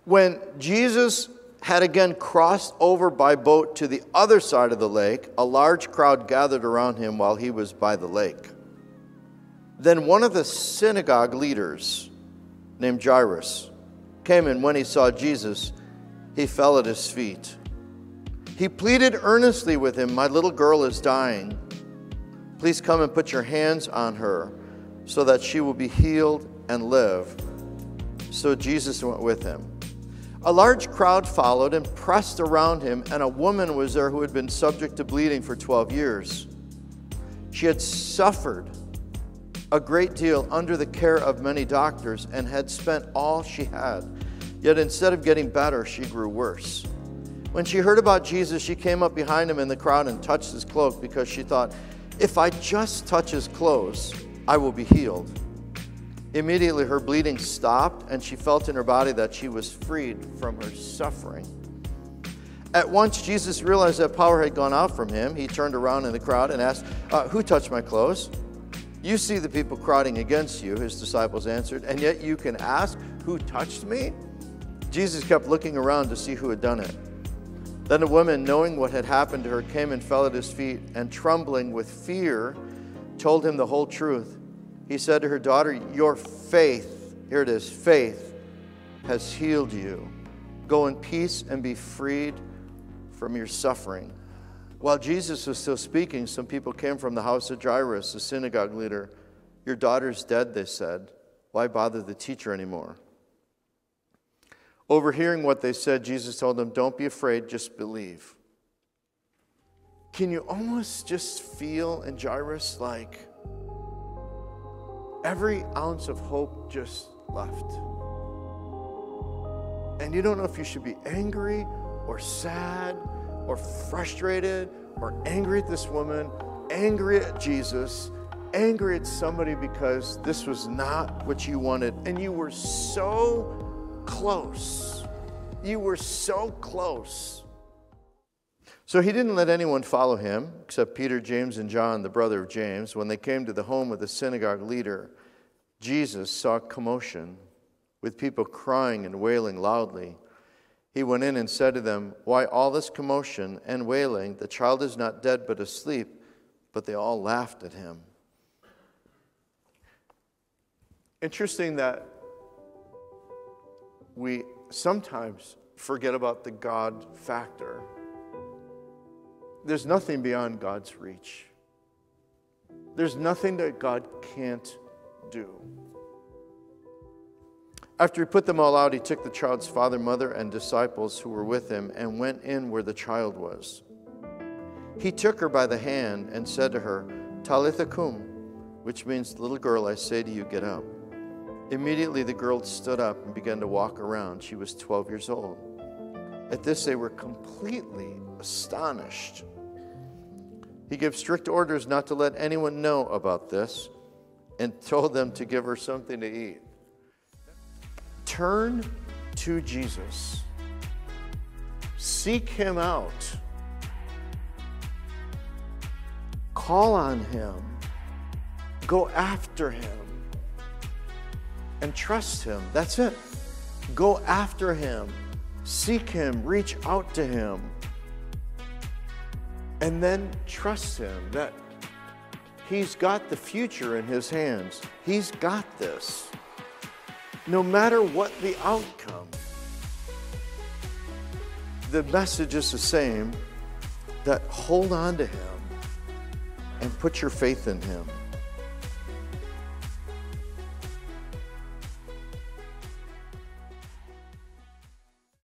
When Jesus had again crossed over by boat to the other side of the lake, a large crowd gathered around him while he was by the lake. Then one of the synagogue leaders, named Jairus, came, and when he saw Jesus, he fell at his feet. He pleaded earnestly with him, "My little girl is dying. Please come and put your hands on her so that she will be healed and live." So Jesus went with him. A large crowd followed and pressed around him, and a woman was there who had been subject to bleeding for 12 years. She had suffered a great deal under the care of many doctors and had spent all she had. Yet instead of getting better, she grew worse. When she heard about Jesus, she came up behind him in the crowd and touched his cloak, because she thought, "If I just touch his clothes, I will be healed." Immediately her bleeding stopped, and she felt in her body that she was freed from her suffering. At once Jesus realized that power had gone out from him. He turned around in the crowd and asked, "Who touched my clothes?" "You see the people crowding against you," his disciples answered, "and yet you can ask, 'Who touched me?'" Jesus kept looking around to see who had done it. Then the woman, knowing what had happened to her, came and fell at his feet, and trembling with fear, told him the whole truth. He said to her, "Daughter, your faith," here it is, faith, "has healed you. Go in peace and be freed from your suffering." While Jesus was still speaking, some people came from the house of Jairus, the synagogue leader. "Your daughter's dead," they said. "Why bother the teacher anymore?" Overhearing what they said, Jesus told them, "Don't be afraid, just believe." Can you almost just feel in Jairus like every ounce of hope just left? And you don't know if you should be angry or sad or frustrated or angry at this woman, angry at Jesus, angry at somebody because this was not what you wanted. And you were so close. You were so close. So he didn't let anyone follow him except Peter, James, and John, the brother of James. When they came to the home of the synagogue leader, Jesus saw commotion with people crying and wailing loudly. He went in and said to them, "Why all this commotion and wailing? The child is not dead but asleep." But they all laughed at him. Interesting that we sometimes forget about the God factor. There's nothing beyond God's reach. There's nothing that God can't do. After he put them all out, he took the child's father, mother, and disciples who were with him and went in where the child was. He took her by the hand and said to her, "Talitha cum," which means, "Little girl, I say to you, get up." Immediately the girl stood up and began to walk around. She was 12 years old. At this they were completely astonished. He gave strict orders not to let anyone know about this and told them to give her something to eat. Turn to Jesus. Seek him out. Call on him. Go after him. And trust him. That's it. Go after him. Seek him. Reach out to him. And then trust him that he's got the future in his hands. He's got this. No matter what the outcome, the message is the same, that hold on to him and put your faith in him.